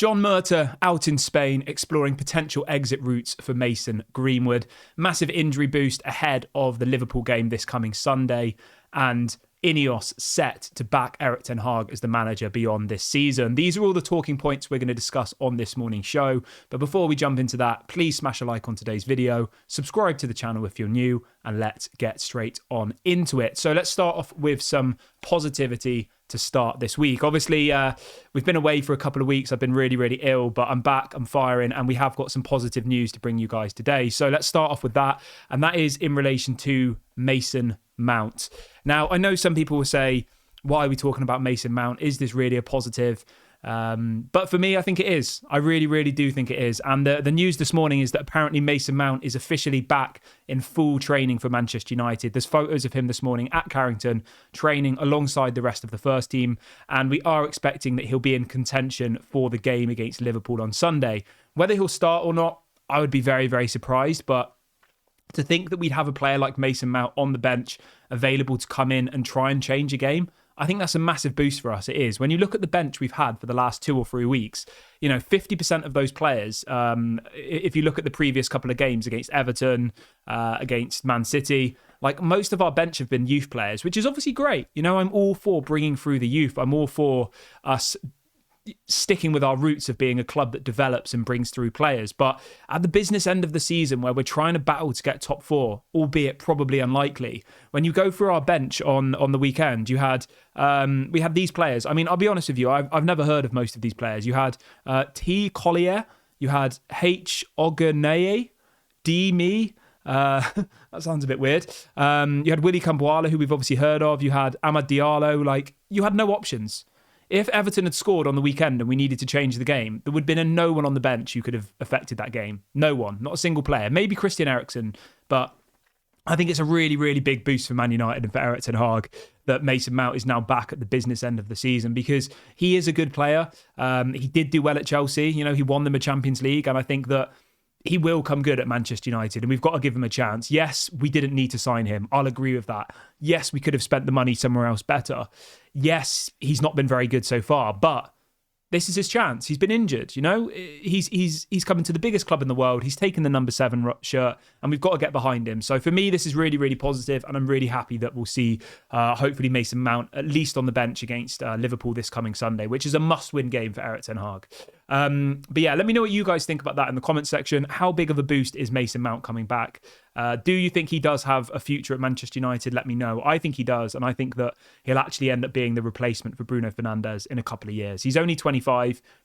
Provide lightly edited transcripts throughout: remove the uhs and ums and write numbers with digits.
John Murta out in Spain exploring potential exit routes for Mason Greenwood. Massive injury boost ahead of the Liverpool game this coming Sunday. And Ineos set to back Erik ten Hag as the manager beyond this season. These are all the talking points we're going to discuss on this morning's show. But before we jump into that, please smash a like on today's video, subscribe to the channel if you're new, and let's get straight on into it. So let's start off with some positivity to start this week. Obviously, we've been away for a couple of weeks. I've been really ill, but I'm back, I'm firing, and we have got some positive news to bring you guys today. So let's start off with that, and that is in relation to Mason Mount. Now, I know some people will say, why are we talking about Mason Mount? Is this really a positive? But for me, I think it is. I really do think it is. And the news this morning is that apparently Mason Mount is officially back in full training for Manchester United. There's photos of him this morning at Carrington training alongside the rest of the first team. And we are expecting that he'll be in contention for the game against Liverpool on Sunday. Whether he'll start or not, I would be very surprised. But to think that we'd have a player like Mason Mount on the bench available to come in and try and change a game, I think that's a massive boost for us. It is. When you look at the bench we've had for the last 2 or 3 weeks, 50% of those players, if you look at the previous couple of games against Everton, against Man City, like most of our bench have been youth players, which is obviously great. I'm all for bringing through the youth. I'm all for us sticking with our roots of being a club that develops and brings through players. But at the business end of the season, where we're trying to battle to get top 4, albeit probably unlikely, when you go through our bench on the weekend, we had these players. I mean, I'll be honest with you, I've never heard of most of these players. You had T. Collier, you had H. Oguneye, D. Me. That sounds a bit weird. You had Willy Camboala, who we've obviously heard of. You had Amad Diallo. You had no options. If Everton had scored on the weekend and we needed to change the game, there would have been no one on the bench who could have affected that game. No one, not a single player. Maybe Christian Eriksen, but I think it's a really big boost for Man United and for Erik ten Hag that Mason Mount is now back at the business end of the season, because he is a good player. He did do well at Chelsea. He won them a Champions League, and I think that he will come good at Manchester United, and we've got to give him a chance. Yes, we didn't need to sign him. I'll agree with that. Yes, we could have spent the money somewhere else better. Yes, he's not been very good so far, but this is his chance. He's been injured, He's coming to the biggest club in the world. He's taken the number 7 shirt, and we've got to get behind him. So for me, this is really positive, and I'm really happy that we'll see hopefully Mason Mount at least on the bench against Liverpool this coming Sunday, which is a must-win game for Erik ten Hag. But yeah, let me know what you guys think about that in the comment section. How big of a boost is Mason Mount coming back? Do you think he does have a future at Manchester United? Let me know. I think he does, and I think that he'll actually end up being the replacement for Bruno Fernandes in a couple of years. He's only 25.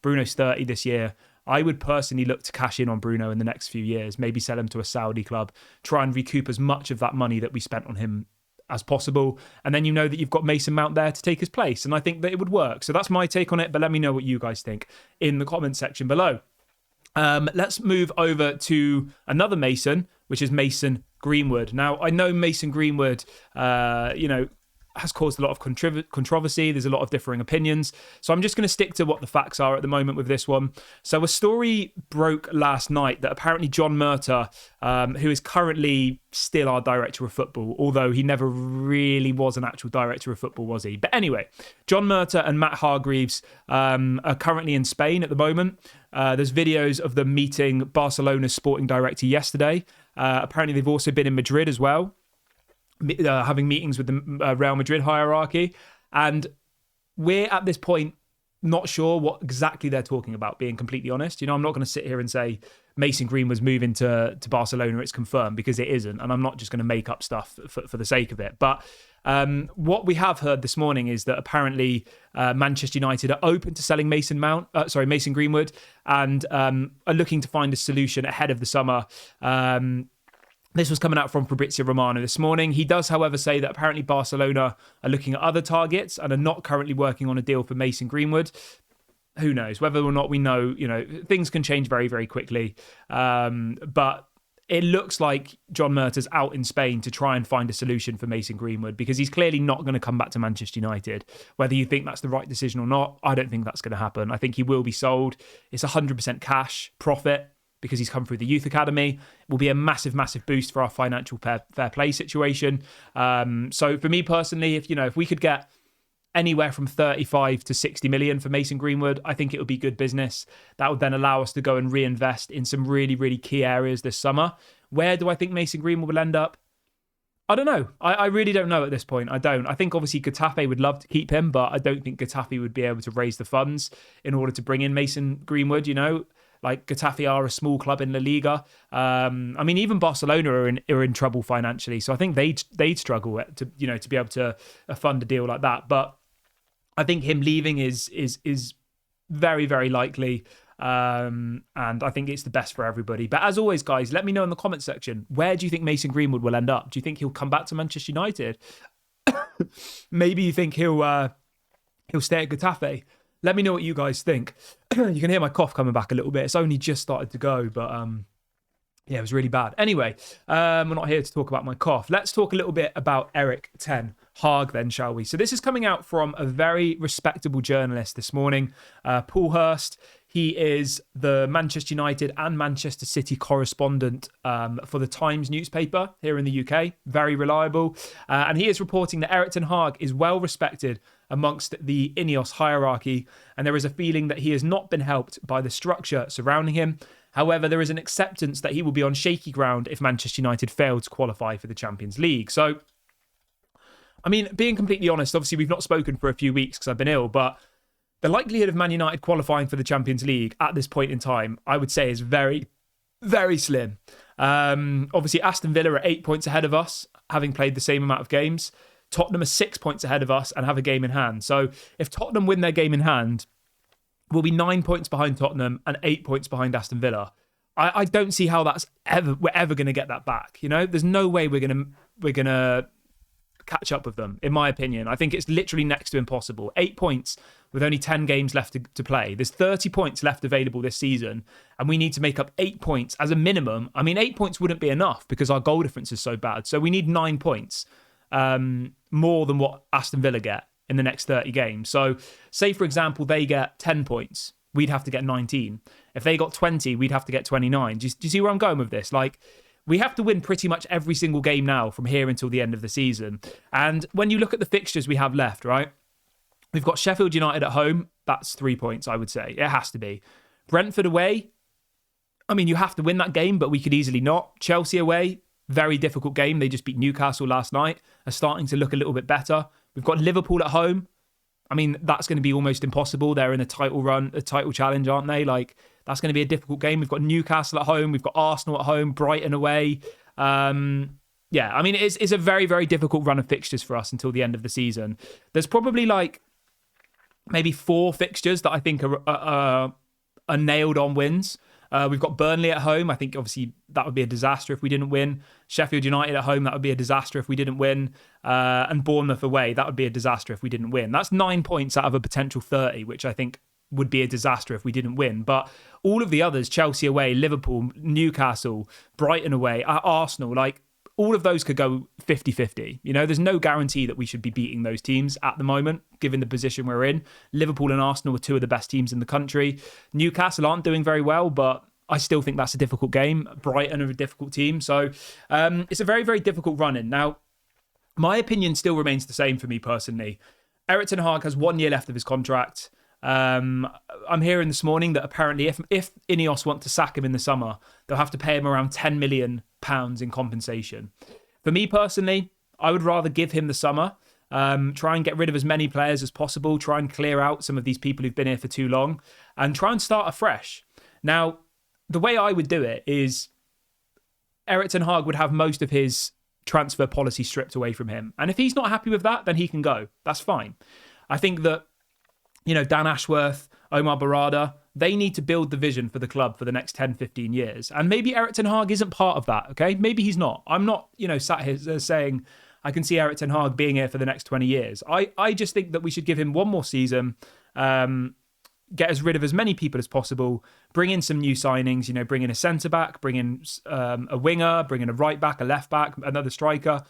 Bruno's 30 this year. I would personally look to cash in on Bruno in the next few years, maybe sell him to a Saudi club, try and recoup as much of that money that we spent on him as possible, and then that you've got Mason Mount there to take his place, and I think that it would work. So that's my take on it, but let me know what you guys think in the comment section below. Let's move over to another Mason, which is Mason Greenwood. Now, I know Mason Greenwood, has caused a lot of controversy. There's a lot of differing opinions. So I'm just going to stick to what the facts are at the moment with this one. So a story broke last night that apparently John Murta, who is currently still our director of football, although he never really was an actual director of football, was he? But anyway, John Murta and Matt Hargreaves are currently in Spain at the moment. There's videos of them meeting Barcelona's sporting director yesterday. Apparently they've also been in Madrid as well, having meetings with the Real Madrid hierarchy. And we're at this point not sure what exactly they're talking about, being completely honest. I'm not going to sit here and say Mason Greenwood's moving to Barcelona, it's confirmed, because it isn't. And I'm not just going to make up stuff for the sake of it. But what we have heard this morning is that apparently Manchester United are open to selling Mason Greenwood, and are looking to find a solution ahead of the summer. This was coming out from Fabrizio Romano this morning. He does, however, say that apparently Barcelona are looking at other targets and are not currently working on a deal for Mason Greenwood. Who knows? Whether or not we know, things can change very quickly. But it looks like John Murta's out in Spain to try and find a solution for Mason Greenwood, because he's clearly not going to come back to Manchester United. Whether you think that's the right decision or not, I don't think that's going to happen. I think he will be sold. It's 100% cash profit, because he's come through the youth academy. It will be a massive boost for our financial fair play situation. So for me personally, if we could get anywhere from 35 to 60 million for Mason Greenwood. I think it would be good business. That would then allow us to go and reinvest in some really, really key areas this summer. Where do I think Mason Greenwood will end up? I don't know. I really don't know at this point. I don't. I think obviously Getafe would love to keep him, but I don't think Getafe would be able to raise the funds in order to bring in Mason Greenwood, Like Getafe are a small club in La Liga. I mean, even Barcelona are in trouble financially, so I think they'd struggle to be able to fund a deal like that. But I think him leaving is very, very likely, and I think it's the best for everybody. But as always, guys, let me know in the comment section, where do you think Mason Greenwood will end up? Do you think he'll come back to Manchester United? Maybe you think he'll stay at Getafe. Let me know what you guys think. You can hear my cough coming back a little bit. It's only just started to go, but yeah, it was really bad. Anyway, we're not here to talk about my cough. Let's talk a little bit about Erik ten Hag then, shall we? So this is coming out from a very respectable journalist this morning, Paul Hurst. He is the Manchester United and Manchester City correspondent for the Times newspaper here in the UK. Very reliable. And he is reporting that Erik ten Hag is well respected amongst the Ineos hierarchy, and there is a feeling that he has not been helped by the structure surrounding him. However, there is an acceptance that he will be on shaky ground if Manchester United fail to qualify for the Champions League. So, I mean, being completely honest, obviously we've not spoken for a few weeks because I've been ill, but the likelihood of Man United qualifying for the Champions League at this point in time, I would say, is very, very slim. Obviously, Aston Villa are 8 points ahead of us, having played the same amount of games. Tottenham are 6 points ahead of us and have a game in hand. So if Tottenham win their game in hand, we'll be 9 points behind Tottenham and 8 points behind Aston Villa. I don't see how we're ever going to get that back. There's no way we're gonna catch up with them, in my opinion. I think it's literally next to impossible. 8 points with only 10 games left to play. There's 30 points left available this season, and we need to make up 8 points as a minimum. I mean, 8 points wouldn't be enough because our goal difference is so bad. So we need 9 points, more than what Aston Villa get in the next 30 games. So say, for example, they get 10 points. We'd have to get 19. If they got 20, we'd have to get 29. Do you see where I'm going with this? Like, we have to win pretty much every single game now from here until the end of the season. And when you look at the fixtures we have left, right? We've got Sheffield United at home. That's 3 points, I would say. It has to be. Brentford away. I mean, you have to win that game, but we could easily not. Chelsea away. Very difficult game. They just beat Newcastle last night. Are starting to look a little bit better. We've got Liverpool at home. I mean, that's going to be almost impossible. They're in a title challenge, aren't they? Like, that's going to be a difficult game. We've got Newcastle at home. We've got Arsenal at home. Brighton away. Yeah, I mean, it's a very, very difficult run of fixtures for us until the end of the season. There's probably maybe 4 fixtures that I think are nailed on wins. We've got Burnley at home. I think obviously that would be a disaster if we didn't win. Sheffield United at home, that would be a disaster if we didn't win. And Bournemouth away, that would be a disaster if we didn't win. That's 9 points out of a potential 30, which I think would be a disaster if we didn't win. But all of the others, Chelsea away, Liverpool, Newcastle, Brighton away, Arsenal, all of those could go 50-50. There's no guarantee that we should be beating those teams at the moment, given the position we're in. Liverpool and Arsenal are 2 of the best teams in the country. Newcastle aren't doing very well, but I still think that's a difficult game. Brighton are a difficult team. So it's a very, very difficult run-in. Now, my opinion still remains the same for me personally. Erik ten Hag has 1 year left of his contract. I'm hearing this morning that apparently if Ineos want to sack him in the summer, they'll have to pay him around £10 million in compensation. For me personally, I would rather give him the summer, try and get rid of as many players as possible, try and clear out some of these people who've been here for too long, and try and start afresh. Now, the way I would do it is Erik ten Hag would have most of his transfer policy stripped away from him. And if he's not happy with that, then he can go. That's fine. I think that Dan Ashworth, Omar Barada, they need to build the vision for the club for the next 10, 15 years. And maybe Erik ten Hag isn't part of that, okay? Maybe he's not. I'm not, sat here saying I can see Erik ten Hag being here for the next 20 years. I just think that we should give him one more season, get us rid of as many people as possible, bring in some new signings, bring in a centre-back, bring in a winger, bring in a right-back, a left-back, another striker,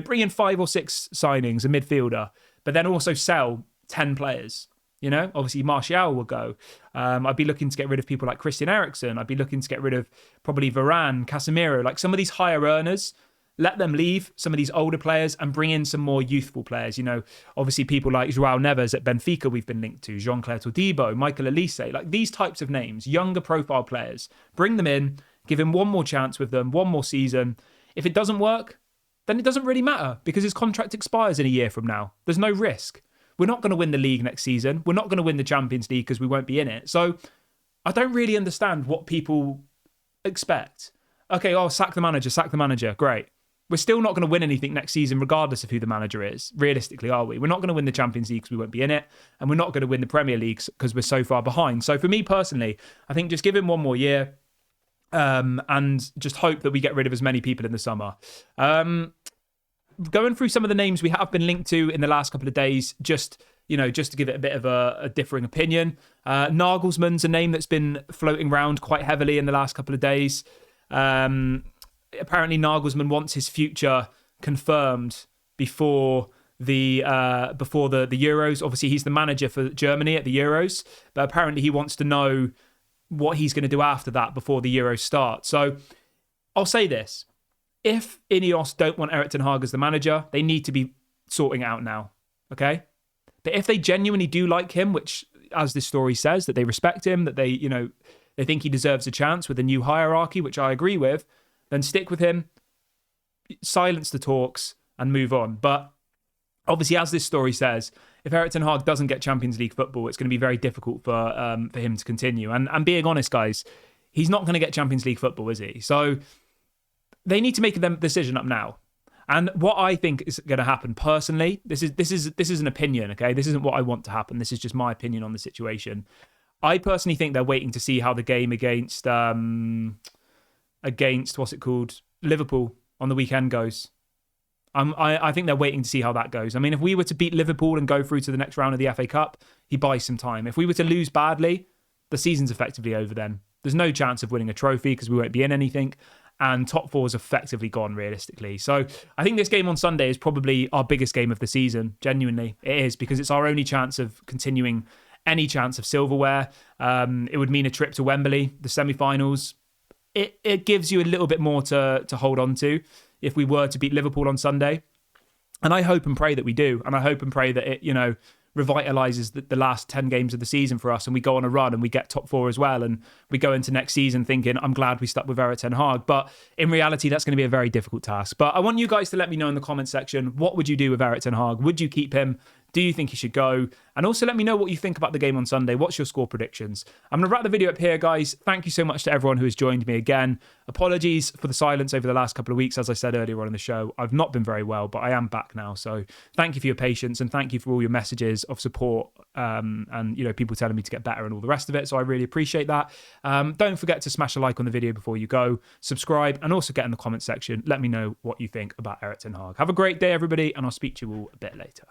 bring in 5 or 6 signings, a midfielder, but then also sell 10 players. Obviously Martial will go. I'd be looking to get rid of people like Christian Eriksen. I'd be looking to get rid of probably Varane, Casemiro, like some of these higher earners. let them leave some of these older players and bring in some more youthful players. Obviously people like João Neves at Benfica we've been linked to, Jean-Claire Todibo, Michael Elise, like these types of names, younger profile players. Bring them in, give him one more chance with them, one more season. If it doesn't work, then it doesn't really matter because his contract expires in a year from now. There's no risk. We're not going to win the league next season. We're not going to win the Champions League because we won't be in it. So I don't really understand what people expect. Okay, sack the manager. Great. We're still not going to win anything next season regardless of who the manager is. Realistically, are we? We're not going to win the Champions League because we won't be in it. And we're not going to win the Premier League because we're so far behind. So for me personally, I think just give him one more year and just hope that we get rid of as many people in the summer. Going through some of the names we have been linked to in the last couple of days, just to give it a bit of a differing opinion. Nagelsmann's a name that's been floating around quite heavily in the last couple of days. Apparently Nagelsmann wants his future confirmed before the Euros. Obviously, he's the manager for Germany at the Euros, but apparently he wants to know what he's going to do after that before the Euros start. So I'll say this. If Ineos don't want Erik ten Hag as the manager, they need to be sorting it out now, okay? But if they genuinely do like him, which, as this story says, that they respect him, that they think he deserves a chance with a new hierarchy, which I agree with, then stick with him, silence the talks, and move on. But obviously, as this story says, if Erik ten Hag doesn't get Champions League football, it's going to be very difficult for him to continue. And being honest, guys, he's not going to get Champions League football, is he? So they need to make a decision up now. And what I think is going to happen personally, this is an opinion, okay? This isn't what I want to happen. This is just my opinion on the situation. I personally think they're waiting to see how the game against Liverpool on the weekend goes. I think they're waiting to see how that goes. I mean, if we were to beat Liverpool and go through to the next round of the FA Cup, he buys some time. If we were to lose badly, the season's effectively over then. There's no chance of winning a trophy because we won't be in anything. And top four is effectively gone, realistically. So I think this game on Sunday is probably our biggest game of the season. Genuinely, it is, because it's our only chance of continuing any chance of silverware. It would mean a trip to Wembley, the semi-finals. It gives you a little bit more to hold on to if we were to beat Liverpool on Sunday. And I hope and pray that we do. And I hope and pray that it, revitalises the last 10 games of the season for us and we go on a run and we get top four as well. And we go into next season thinking, I'm glad we stuck with Erik ten Hag. But in reality, that's going to be a very difficult task. But I want you guys to let me know in the comment section, what would you do with Erik ten Hag? Would you keep him? Do you think he should go? And also let me know what you think about the game on Sunday. What's your score predictions? I'm going to wrap the video up here, guys. Thank you so much to everyone who has joined me again. Apologies for the silence over the last couple of weeks. As I said earlier on in the show, I've not been very well, but I am back now. So thank you for your patience and thank you for all your messages of support and people telling me to get better and all the rest of it. So I really appreciate that. Don't forget to smash a like on the video before you go, subscribe, and also get in the comment section. Let me know what you think about Erik ten Hag. Have a great day, everybody, and I'll speak to you all a bit later.